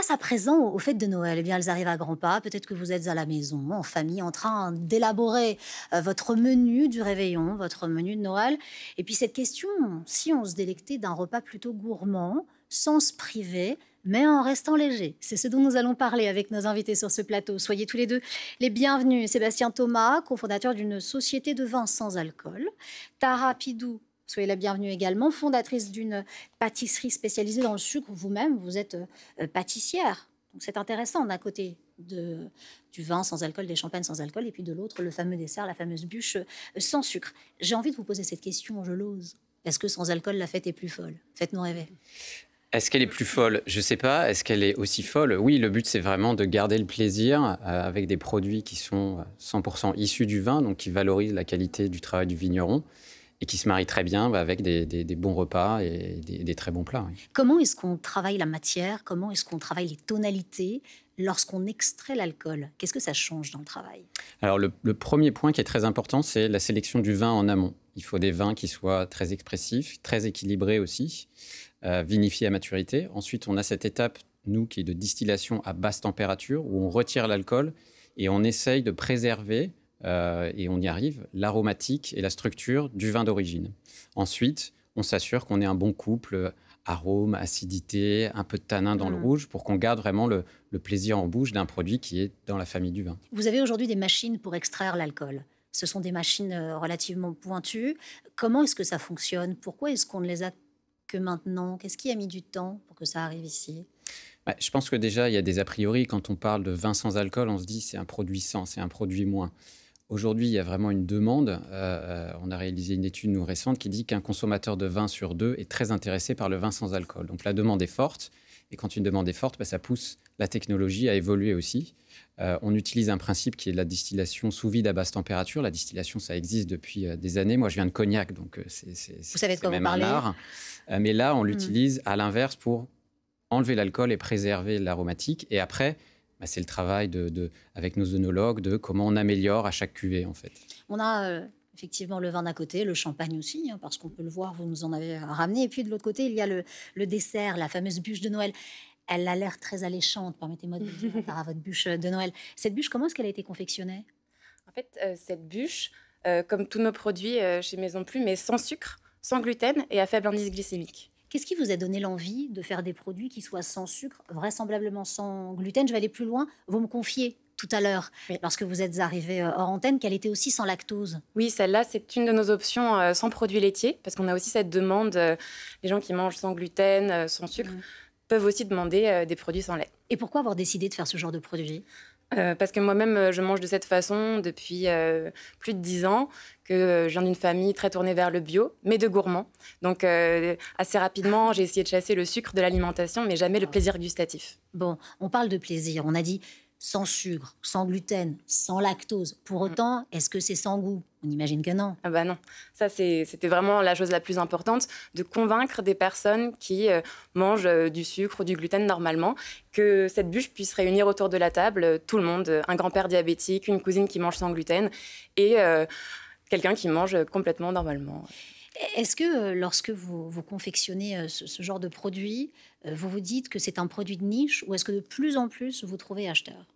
passe à présent aux fêtes de Noël. Eh bien, elles arrivent à grands pas. Peut-être que vous êtes à la maison, en famille, en train d'élaborer votre menu du réveillon, votre menu de Noël. Et puis cette question, si on se délectait d'un repas plutôt gourmand, sans se priver, mais en restant léger. C'est ce dont nous allons parler avec nos invités sur ce plateau. Soyez tous les deux les bienvenus. Sébastien Thomas, cofondateur d'une société de vin sans alcool. Tara Pidou, soyez la bienvenue également, fondatrice d'une pâtisserie spécialisée dans le sucre. Vous-même, vous êtes pâtissière. Donc c'est intéressant d'un côté du vin sans alcool, des champagnes sans alcool, et puis de l'autre, le fameux dessert, la fameuse bûche sans sucre. J'ai envie de vous poser cette question, je l'ose. Est-ce que sans alcool, la fête est plus folle? Faites-nous rêver. Est-ce qu'elle est plus folle? Je ne sais pas. Est-ce qu'elle est aussi folle? Oui, le but, c'est vraiment de garder le plaisir avec des produits qui sont 100% issus du vin, donc qui valorisent la qualité du travail du vigneron et qui se marient très bien avec des bons repas et des très bons plats. Oui. Comment est-ce qu'on travaille la matière? Comment est-ce qu'on travaille les tonalités lorsqu'on extrait l'alcool? Qu'est-ce que ça change dans le travail? Alors, le premier point qui est très important, c'est la sélection du vin en amont. Il faut des vins qui soient très expressifs, très équilibrés aussi, vinifiés à maturité. Ensuite, on a cette étape, nous, qui est de distillation à basse température, où on retire l'alcool et on essaye de préserver, et on y arrive, l'aromatique et la structure du vin d'origine. Ensuite, on s'assure qu'on ait un bon couple arôme, acidité, un peu de tanin dans le rouge pour qu'on garde vraiment le plaisir en bouche d'un produit qui est dans la famille du vin. Vous avez aujourd'hui des machines pour extraire l'alcool. Ce sont des machines relativement pointues. Comment est-ce que ça fonctionne? Pourquoi est-ce qu'on ne les a que maintenant? Qu'est-ce qui a mis du temps pour que ça arrive ici? Je pense que déjà, il y a des a priori. Quand on parle de vin sans alcool, on se dit c'est un produit sans, c'est un produit moins. Aujourd'hui, il y a vraiment une demande. On a réalisé une étude nous récente qui dit qu'un consommateur de vin sur deux est très intéressé par le vin sans alcool. Donc la demande est forte. Et quand une demande est forte, ça pousse la technologie à évoluer aussi. On utilise un principe qui est la distillation sous vide à basse température. La distillation, ça existe depuis des années. Moi, je viens de Cognac, donc vous savez de quoi même vous parlez. un art. Mais là, on l'utilise à l'inverse pour enlever l'alcool et préserver l'aromatique. Et après, c'est le travail avec nos œnologues de comment on améliore à chaque cuvée, en fait. On a effectivement le vin d'un côté, le champagne aussi, parce qu'on peut le voir, vous nous en avez ramené. Et puis de l'autre côté, il y a le dessert, la fameuse bûche de Noël. Elle a l'air très alléchante, permettez-moi de vous dire, à votre bûche de Noël. Cette bûche, comment est-ce qu'elle a été confectionnée? En fait, cette bûche, comme tous nos produits chez Maison Plume, est sans sucre, sans gluten et à faible indice glycémique. Qu'est-ce qui vous a donné l'envie de faire des produits qui soient sans sucre, vraisemblablement sans gluten? Je vais aller plus loin. Vous me confiez tout à l'heure, lorsque vous êtes arrivé hors antenne, qu'elle était aussi sans lactose. Oui, celle-là, c'est une de nos options sans produits laitiers, parce qu'on a aussi cette demande, les gens qui mangent sans gluten, sans sucre, peuvent aussi demander des produits sans lait. Et pourquoi avoir décidé de faire ce genre de produit? Parce que moi-même, je mange de cette façon depuis plus de 10 ans, que je viens d'une famille très tournée vers le bio, mais de gourmands. Donc, assez rapidement, j'ai essayé de chasser le sucre de l'alimentation, mais jamais le plaisir gustatif. Bon, on parle de plaisir. On a dit sans sucre, sans gluten, sans lactose. Pour autant, est-ce que c'est sans goût? On imagine que non. Ah bah non, ça c'était vraiment la chose la plus importante, de convaincre des personnes qui mangent du sucre ou du gluten normalement, que cette bûche puisse réunir autour de la table tout le monde, un grand-père diabétique, une cousine qui mange sans gluten et quelqu'un qui mange complètement normalement. Est-ce que lorsque vous confectionnez ce genre de produit, vous vous dites que c'est un produit de niche ou est-ce que de plus en plus vous trouvez acheteurs?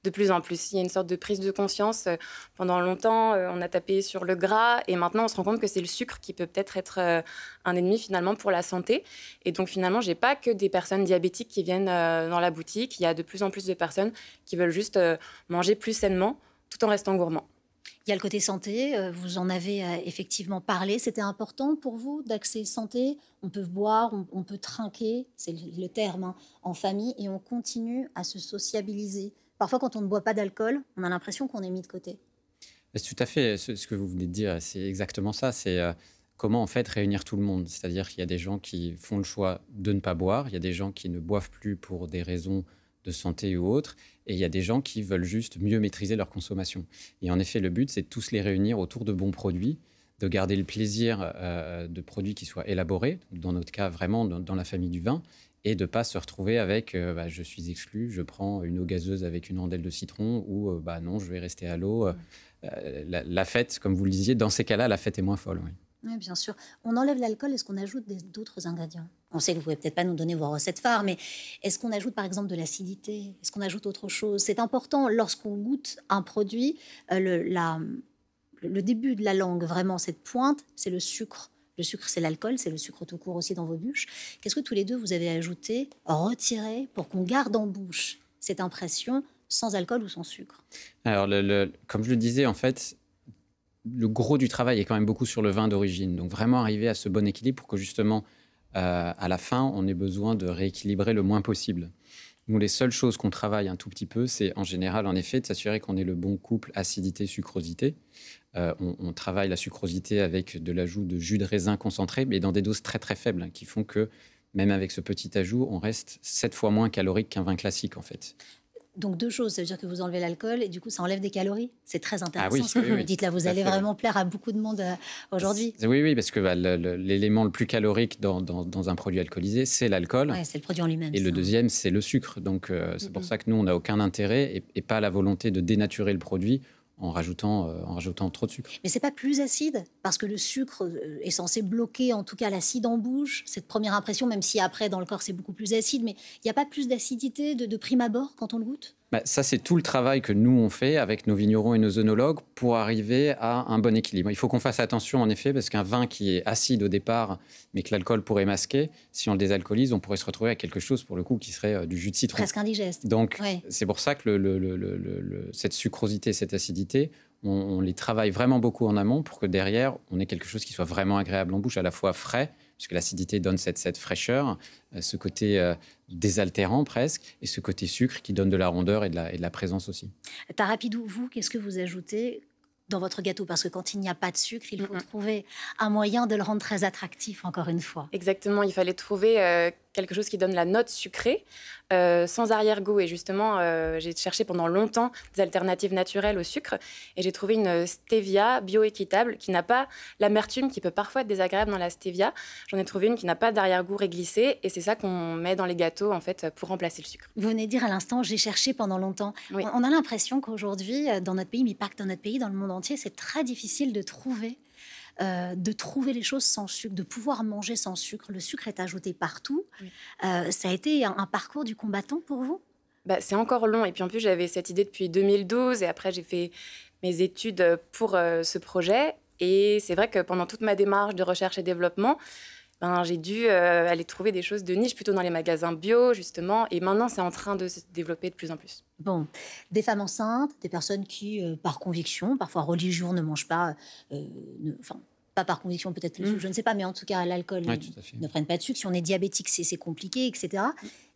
De plus en plus, il y a une sorte de prise de conscience. Pendant longtemps, on a tapé sur le gras et maintenant on se rend compte que c'est le sucre qui peut peut-être être un ennemi finalement pour la santé. Et donc finalement, j'ai pas que des personnes diabétiques qui viennent dans la boutique. Il y a de plus en plus de personnes qui veulent juste manger plus sainement tout en restant gourmand. Il y a le côté santé, vous en avez effectivement parlé. C'était important pour vous d'accès santé? On peut boire, on peut trinquer, c'est le terme, en famille, et on continue à se sociabiliser. Parfois, quand on ne boit pas d'alcool, on a l'impression qu'on est mis de côté. C'est tout à fait ce que vous venez de dire. C'est exactement ça. C'est comment en fait réunir tout le monde. C'est-à-dire qu'il y a des gens qui font le choix de ne pas boire. Il y a des gens qui ne boivent plus pour des raisons de santé ou autres. Et il y a des gens qui veulent juste mieux maîtriser leur consommation. Et en effet, le but, c'est de tous les réunir autour de bons produits, de garder le plaisir de produits qui soient élaborés, dans notre cas vraiment dans la famille du vin, et de ne pas se retrouver avec je suis exclu, je prends une eau gazeuse avec une rondelle de citron ou non, je vais rester à l'eau. La fête, comme vous le disiez, dans ces cas-là, la fête est moins folle. Oui. Oui, bien sûr. On enlève l'alcool, est-ce qu'on ajoute d'autres ingrédients? On sait que vous ne pouvez peut-être pas nous donner vos recettes phares, mais est-ce qu'on ajoute par exemple de l'acidité? Est-ce qu'on ajoute autre chose? C'est important lorsqu'on goûte un produit, le début de la langue, vraiment cette pointe, c'est le sucre. Le sucre, c'est l'alcool, c'est le sucre tout court aussi dans vos bûches. Qu'est-ce que tous les deux vous avez ajouté, retiré, pour qu'on garde en bouche cette impression sans alcool ou sans sucre? Alors, comme je le disais, en fait, le gros du travail est quand même beaucoup sur le vin d'origine. Donc, vraiment arriver à ce bon équilibre pour que justement, à la fin, on ait besoin de rééquilibrer le moins possible. Nous, les seules choses qu'on travaille un tout petit peu, c'est en général, en effet, de s'assurer qu'on ait le bon couple acidité-sucrosité. On travaille la sucrosité avec de l'ajout de jus de raisin concentré, mais dans des doses très très faibles, hein, qui font que même avec ce petit ajout, on reste 7 fois moins calorique qu'un vin classique, en fait. Donc deux choses, ça veut dire que vous enlevez l'alcool et du coup ça enlève des calories. C'est très intéressant Oui, ce que vous me dites là, vous allez fait, vraiment plaire à beaucoup de monde aujourd'hui. Oui, parce que l'élément le plus calorique dans un produit alcoolisé, c'est l'alcool. Ouais, c'est le produit en lui-même. Et le deuxième, c'est le sucre. Donc c'est pour ça que nous, on n'a aucun intérêt et pas la volonté de dénaturer le produit en rajoutant trop de sucre. Mais c'est pas plus acide parce que le sucre est censé bloquer en tout cas l'acide en bouche, cette première impression, même si après dans le corps c'est beaucoup plus acide, mais il n'y a pas plus d'acidité de prime abord quand on le goûte? Ça, c'est tout le travail que nous, on fait avec nos vignerons et nos œnologues pour arriver à un bon équilibre. Il faut qu'on fasse attention, en effet, parce qu'un vin qui est acide au départ, mais que l'alcool pourrait masquer, si on le désalcoolise, on pourrait se retrouver à quelque chose, pour le coup, qui serait du jus de citron. Presque indigeste. Donc, ouais. C'est pour ça que cette sucrosité, cette acidité, on les travaille vraiment beaucoup en amont pour que derrière, on ait quelque chose qui soit vraiment agréable en bouche, à la fois frais, puisque l'acidité donne cette fraîcheur, ce côté désaltérant presque, et ce côté sucre qui donne de la rondeur et de la présence aussi. Tarapidou, vous, qu'est-ce que vous ajoutez dans votre gâteau? Parce que quand il n'y a pas de sucre, il faut trouver un moyen de le rendre très attractif, encore une fois. Exactement, il fallait trouver quelque chose qui donne la note sucrée, sans arrière-goût. Et justement, j'ai cherché pendant longtemps des alternatives naturelles au sucre. Et j'ai trouvé une stevia bio-équitable qui n'a pas l'amertume qui peut parfois être désagréable dans la stevia. J'en ai trouvé une qui n'a pas d'arrière-goût réglissé. Et c'est ça qu'on met dans les gâteaux, en fait, pour remplacer le sucre. Vous venez de dire à l'instant, j'ai cherché pendant longtemps. Oui. On a l'impression qu'aujourd'hui, dans notre pays, mais pas que dans notre pays, dans le monde entier, c'est très difficile de trouver les choses sans sucre, de pouvoir manger sans sucre. Le sucre est ajouté partout. Oui. Ça a été un parcours du combattant pour vous? C'est encore long. Et puis en plus, j'avais cette idée depuis 2012. Et après, j'ai fait mes études pour ce projet. Et c'est vrai que pendant toute ma démarche de recherche et développement, j'ai dû aller trouver des choses de niche, plutôt dans les magasins bio, justement. Et maintenant, c'est en train de se développer de plus en plus. Bon, des femmes enceintes, des personnes qui, par conviction, parfois religion, ne mangent pas... pas par conviction, peut-être le sucre, je ne sais pas, mais en tout cas, l'alcool, ne prennent pas de sucre. Si on est diabétique, c'est compliqué, etc.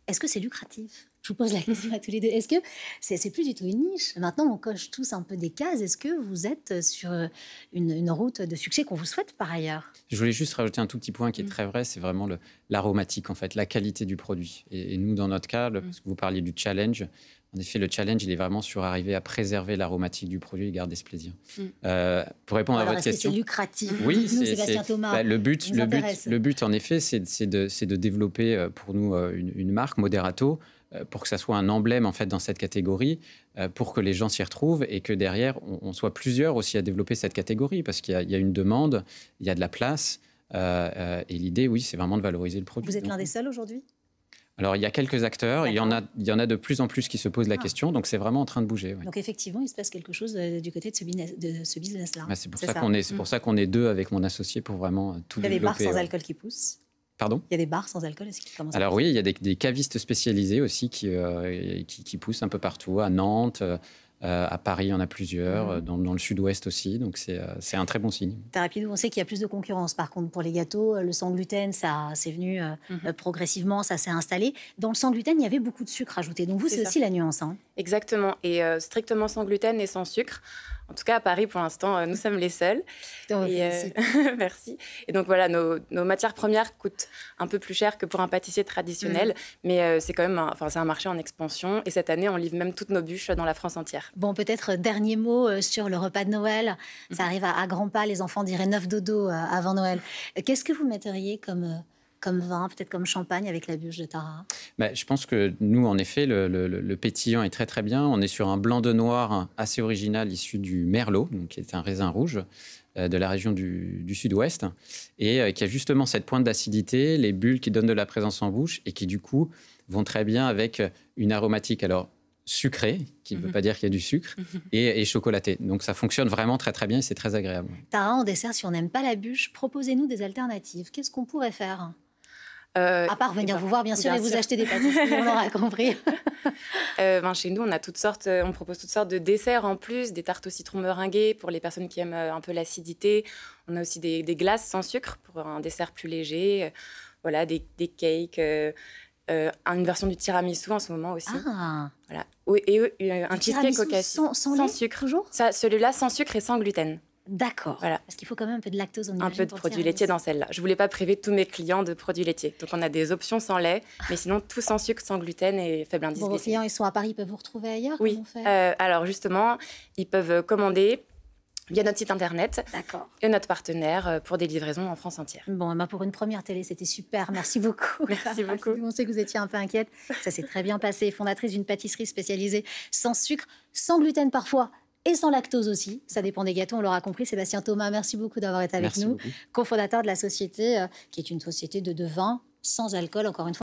Est-ce que c'est lucratif? Je vous pose la question à tous les deux. Est-ce que c'est plus du tout une niche? Maintenant, on coche tous un peu des cases. Est-ce que vous êtes sur une route de succès qu'on vous souhaite par ailleurs? Je voulais juste rajouter un tout petit point qui est très vrai, c'est vraiment l'aromatique, en fait, la qualité du produit. Et nous, dans notre cas, parce que vous parliez du challenge, en effet, le challenge, il est vraiment sur arriver à préserver l'aromatique du produit et garder ce plaisir. Pour répondre à votre question... c'est lucratif? Oui, nous, Sébastien Thomas, le but, en effet, c'est de développer pour nous une marque, Moderato, pour que ça soit un emblème en fait dans cette catégorie, pour que les gens s'y retrouvent et que derrière on soit plusieurs aussi à développer cette catégorie, parce qu'il y a une demande, il y a de la place, et l'idée, oui, c'est vraiment de valoriser le produit. Vous êtes l'un des seuls aujourd'hui? Alors, il y a quelques acteurs, il y en a de plus en plus qui se posent la question, donc c'est vraiment en train de bouger. Ouais. Donc effectivement, il se passe quelque chose du côté de ce business-là. C'est pour ça qu'on est deux avec mon associé pour vraiment tout développer. Il y a des bars sans alcool qui poussent? Pardon? Il y a des bars sans alcool? Alors oui, il y a des cavistes spécialisés aussi qui poussent un peu partout, à Nantes, à Paris, il y en a plusieurs, dans le sud-ouest aussi, donc c'est un très bon signe. Tarapidou, on sait qu'il y a plus de concurrence par contre pour les gâteaux. Le sans gluten, ça c'est venu progressivement, ça s'est installé. Dans le sans gluten, il y avait beaucoup de sucre ajouté, donc vous, c'est aussi la nuance. Hein. Exactement, et strictement sans gluten et sans sucre. En tout cas, à Paris, pour l'instant, nous sommes les seuls. Merci. Et donc voilà, nos matières premières coûtent un peu plus cher que pour un pâtissier traditionnel, mais c'est quand même c'est un marché en expansion. Et cette année, on livre même toutes nos bûches dans la France entière. Bon, peut-être dernier mot sur le repas de Noël. Ça arrive à grands pas, les enfants diraient 9 dodo avant Noël. Qu'est-ce que vous metteriez comme comme vin, peut-être comme champagne avec la bûche de Tara? Je pense que nous, en effet, le pétillant est très très bien. On est sur un blanc de noir assez original issu du Merlot, donc qui est un raisin rouge de la région du sud-ouest, et qui a justement cette pointe d'acidité, les bulles qui donnent de la présence en bouche et qui du coup vont très bien avec une aromatique alors sucrée, qui ne veut pas dire qu'il y a du sucre, et chocolatée. Donc ça fonctionne vraiment très très bien et c'est très agréable. Tara, en dessert, si on n'aime pas la bûche, proposez-nous des alternatives. Qu'est-ce qu'on pourrait faire? À part venir vous voir, bien sûr, et vous acheter des pâtisseries, on l'aura compris. Chez nous, on a toutes sortes, on propose toutes sortes de desserts en plus, des tartes au citron meringuées pour les personnes qui aiment un peu l'acidité. On a aussi des glaces sans sucre pour un dessert plus léger. Voilà, des cakes, une version du tiramisu en ce moment aussi. Ah. Voilà. Et un cheesecake au cassis sans sucre. Toujours celui-là sans sucre et sans gluten. D'accord. Voilà. Parce qu'il faut quand même un peu de lactose. Un peu de produits laitiers dans celle-là. Je voulais pas priver tous mes clients de produits laitiers. Donc on a des options sans lait, mais sinon tout sans sucre, sans gluten et faible indice glycémique. Vos clients, ils sont à Paris, ils peuvent vous retrouver ailleurs? Oui. Alors justement, ils peuvent commander via notre site internet et notre partenaire pour des livraisons en France entière. Bon, pour une première télé, c'était super. Merci beaucoup. Merci beaucoup. On sait que vous étiez un peu inquiète. Ça s'est très bien passé. Fondatrice d'une pâtisserie spécialisée sans sucre, sans gluten parfois, et sans lactose aussi. Ça dépend des gâteaux, on l'aura compris. Sébastien Thomas, merci beaucoup d'avoir été avec nous. Cofondateur de la société, qui est une société de vin sans alcool, encore une fois.